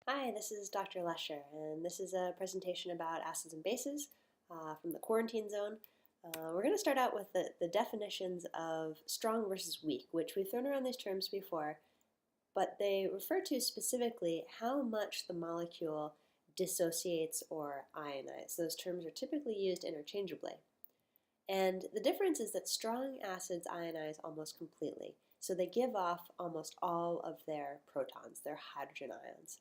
Hi, this is Dr. Lesher, and this is a presentation about acids and bases from the quarantine zone. We're going to start out with the definitions of strong versus weak, which we've thrown around these terms before, but they refer to specifically how much the molecule dissociates or ionizes. Those terms are typically used interchangeably. And the difference is that strong acids ionize almost completely. So they give off almost all of their protons, their hydrogen ions,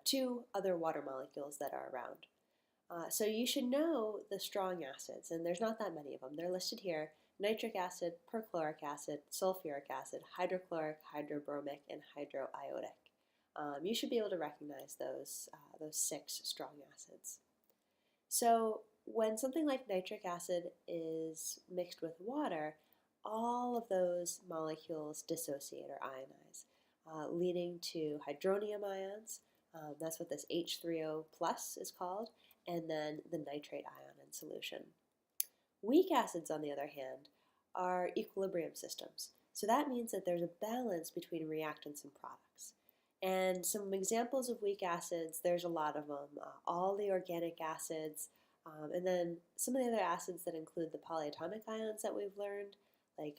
to other water molecules that are around. So you should know the strong acids, and there's not that many of them. They're listed here: nitric acid, perchloric acid, sulfuric acid, hydrochloric, hydrobromic, and hydroiodic. You should be able to recognize those six strong acids. So when something like nitric acid is mixed with water, all of those molecules dissociate or ionize, leading to hydronium ions. That's what this H3O plus is called, and then the nitrate ion in solution. Weak acids, on the other hand, are equilibrium systems. So that means that there's a balance between reactants and products. And some examples of weak acids, there's a lot of them. All the organic acids, and then some of the other acids that include the polyatomic ions that we've learned, like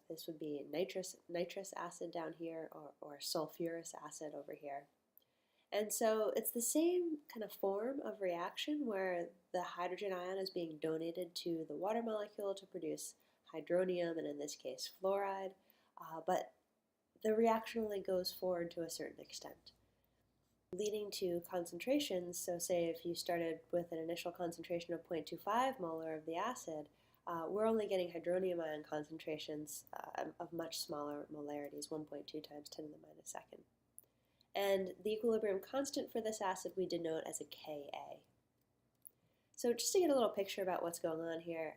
this would be nitrous acid down here, or sulfurous acid over here. And so it's the same kind of form of reaction where the hydrogen ion is being donated to the water molecule to produce hydronium, and in this case fluoride, but the reaction only goes forward to a certain extent, leading to concentrations. So say if you started with an initial concentration of 0.25 molar of the acid, we're only getting hydronium ion concentrations of much smaller molarities, 1.2 times 10 to the minus second. And the equilibrium constant for this acid we denote as a Ka. So just to get a little picture about what's going on here,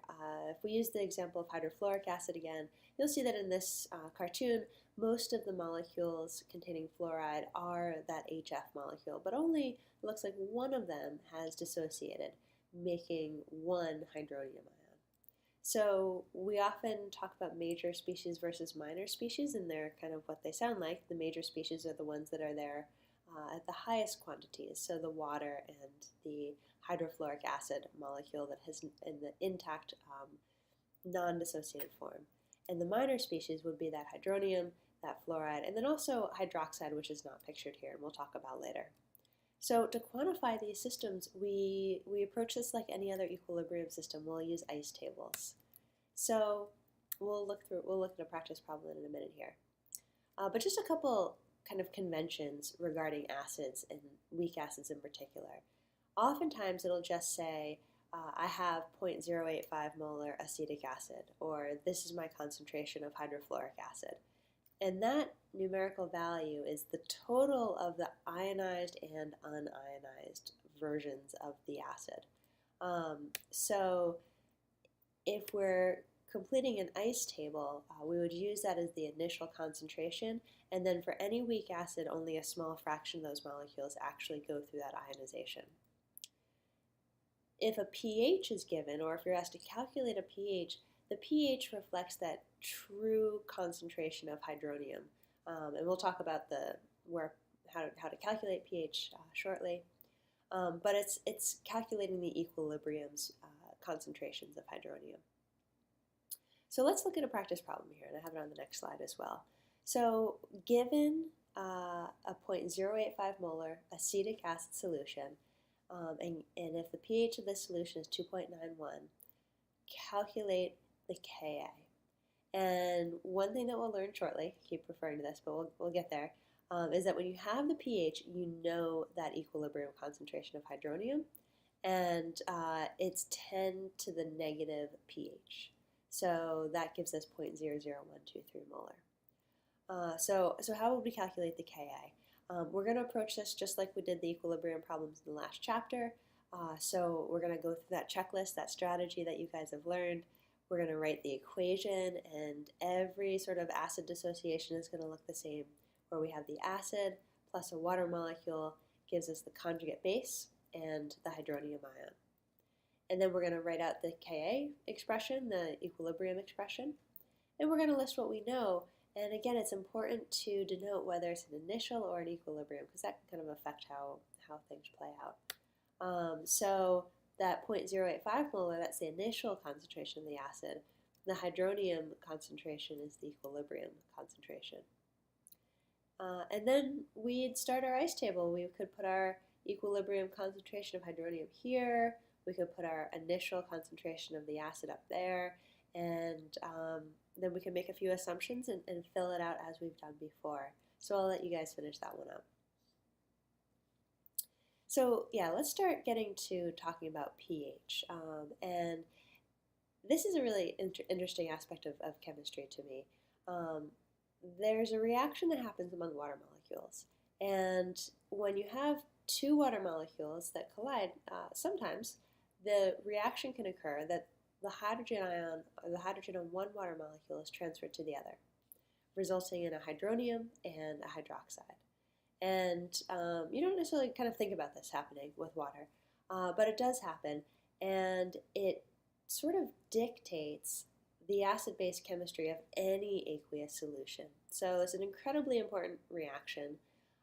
if we use the example of hydrofluoric acid again, you'll see that in this cartoon, most of the molecules containing fluoride are that HF molecule, but only looks like one of them has dissociated, making one hydronium ion. So we often talk about major species versus minor species, and they're kind of what they sound like. The major species are the ones that are there at the highest quantities, so the water and the hydrofluoric acid molecule that has in the intact non-dissociated form. And the minor species would be that hydronium, that fluoride, and then also hydroxide, which is not pictured here, and we'll talk about later. So to quantify these systems, we approach this like any other equilibrium system. We'll use ice tables. So we'll look at a practice problem in a minute here. But just a couple kind of conventions regarding acids and weak acids in particular. Oftentimes it'll just say, I have 0.085 molar acetic acid, or this is my concentration of hydrofluoric acid. And that numerical value is the total of the ionized and unionized versions of the acid. So if we're completing an ice table, we would use that as the initial concentration, and then for any weak acid, only a small fraction of those molecules actually go through that ionization. If a pH is given, or if you're asked to calculate a pH, the pH reflects that true concentration of hydronium. And we'll talk about how to calculate pH shortly. But it's calculating the equilibrium's concentrations of hydronium. So let's look at a practice problem here, and I have it on the next slide as well. So given a 0.085 molar acetic acid solution, and if the pH of this solution is 2.91, calculate the Ka. And one thing that we'll learn shortly, keep referring to this, but we'll get there, is that when you have the pH, you know that equilibrium concentration of hydronium, and it's 10 to the negative pH. So that gives us 0.00123 molar. So how would we calculate the Ka? We're going to approach this just like we did the equilibrium problems in the last chapter. So we're going to go through that checklist, that strategy that you guys have learned. We're going to write the equation, and every sort of acid dissociation is going to look the same, where we have the acid plus a water molecule gives us the conjugate base and the hydronium ion. And then we're going to write out the Ka expression, the equilibrium expression, and we're going to list what we know, And again, it's important to denote whether it's an initial or an equilibrium because that can kind of affect how things play out. So that 0.085 molar, that's the initial concentration of the acid. The hydronium concentration is the equilibrium concentration. And then we'd start our ice table. We could put our equilibrium concentration of hydronium here. We could put our initial concentration of the acid up there. And then we can make a few assumptions and fill it out as we've done before. So I'll let you guys finish that one up. So yeah, let's start getting to talking about pH. And this is a really interesting aspect of chemistry to me. There's a reaction that happens among water molecules. And when you have two water molecules that collide, sometimes the reaction can occur that the hydrogen ion, or the hydrogen on one water molecule is transferred to the other, resulting in a hydronium and a hydroxide. And you don't necessarily kind of think about this happening with water, but it does happen, and it sort of dictates the acid-base chemistry of any aqueous solution. So it's an incredibly important reaction.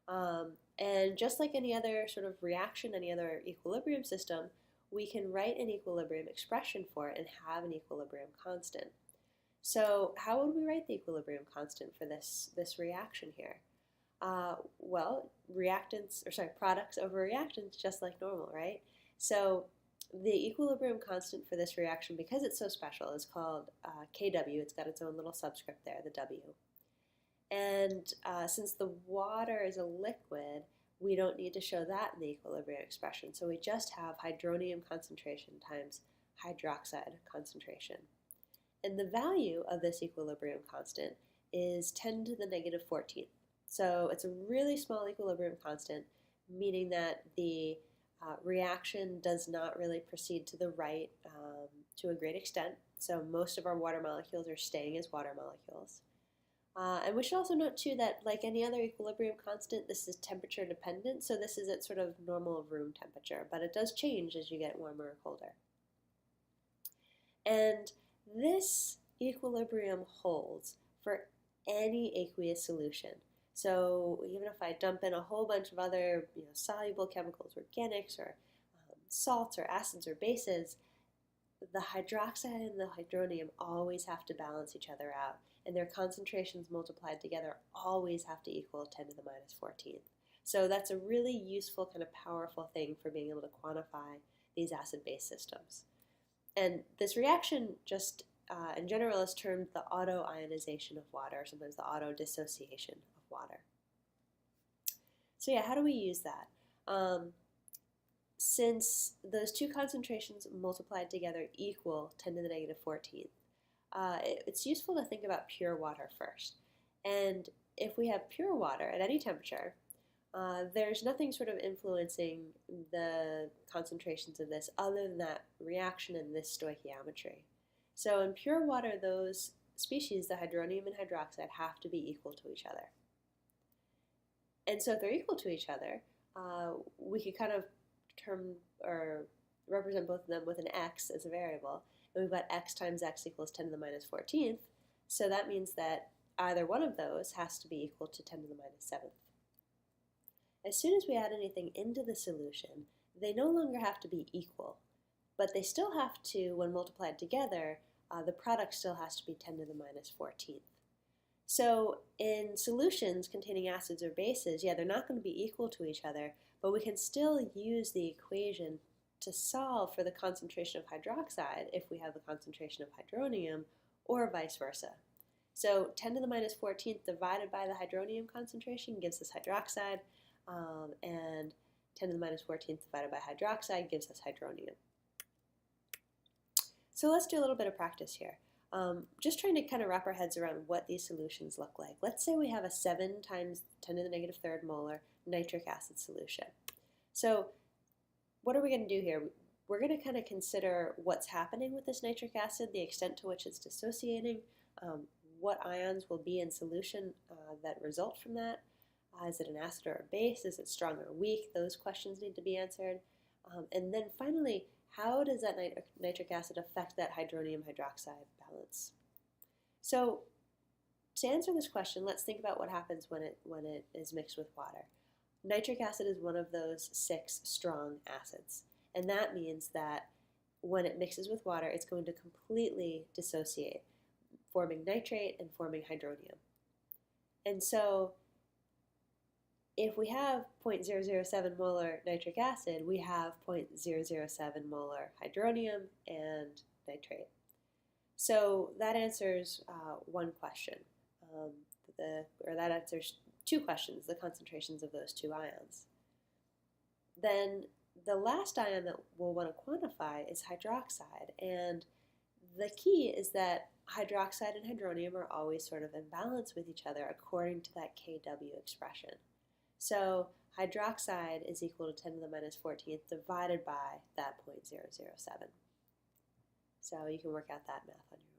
And just like any other sort of reaction, any other equilibrium system, we can write an equilibrium expression for it and have an equilibrium constant. So how would we write the equilibrium constant for this reaction here? Well, products over reactants, just like normal, right? So the equilibrium constant for this reaction, because it's so special, is called Kw. It's got its own little subscript there, the W. And since the water is a liquid, we don't need to show that in the equilibrium expression. So we just have hydronium concentration times hydroxide concentration. And the value of this equilibrium constant is 10 to the negative 14th. So it's a really small equilibrium constant, meaning that the reaction does not really proceed to the right to a great extent. So most of our water molecules are staying as water molecules. And we should also note too that, like any other equilibrium constant, this is temperature dependent, so this is at sort of normal room temperature, but it does change as you get warmer or colder. And this equilibrium holds for any aqueous solution. So even if I dump in a whole bunch of other soluble chemicals, organics, or salts, or acids, or bases, the hydroxide and the hydronium always have to balance each other out, and their concentrations multiplied together always have to equal 10 to the minus 14th. So that's a really useful, kind of powerful thing for being able to quantify these acid-base systems. And this reaction just, in general, is termed the auto-ionization of water, or sometimes the auto-dissociation of water. So yeah, how do we use that? Since those two concentrations multiplied together equal 10 to the negative 14th, it's useful to think about pure water first. And if we have pure water at any temperature, there's nothing sort of influencing the concentrations of this other than that reaction in this stoichiometry. So in pure water, those species, the hydronium and hydroxide, have to be equal to each other. And so if they're equal to each other, we could kind of term or represent both of them with an x as a variable. And we've got x times x equals 10 to the minus 14th. So that means that either one of those has to be equal to 10 to the minus 7th. As soon as we add anything into the solution, they no longer have to be equal, but they still have to, when multiplied together, the product still has to be 10 to the minus 14th. So in solutions containing acids or bases, yeah, they're not going to be equal to each other, but we can still use the equation to solve for the concentration of hydroxide if we have the concentration of hydronium, or vice versa. So 10 to the minus 14th divided by the hydronium concentration gives us hydroxide, and 10 to the minus 14th divided by hydroxide gives us hydronium. So let's do a little bit of practice here. Just trying to kind of wrap our heads around what these solutions look like. Let's say we have a 7 times 10 to the negative 3rd molar nitric acid solution. So what are we going to do here? We're going to kind of consider what's happening with this nitric acid, the extent to which it's dissociating, what ions will be in solution that result from that. Is it an acid or a base? Is it strong or weak? Those questions need to be answered. And then finally, how does that nitric acid affect that hydronium hydroxide balance? So to answer this question, let's think about what happens when it is mixed with water. Nitric acid is one of those 6 strong acids, and that means that when it mixes with water, it's going to completely dissociate, forming nitrate and forming hydronium. And so if we have 0.007 molar nitric acid, we have 0.007 molar hydronium and nitrate. So that answers one question, or that answers 2 questions, the concentrations of those 2 ions. Then the last ion that we'll want to quantify is hydroxide, and the key is that hydroxide and hydronium are always sort of in balance with each other according to that Kw expression. So hydroxide is equal to 10 to the minus 14th divided by that 0.007. So you can work out that math on your own.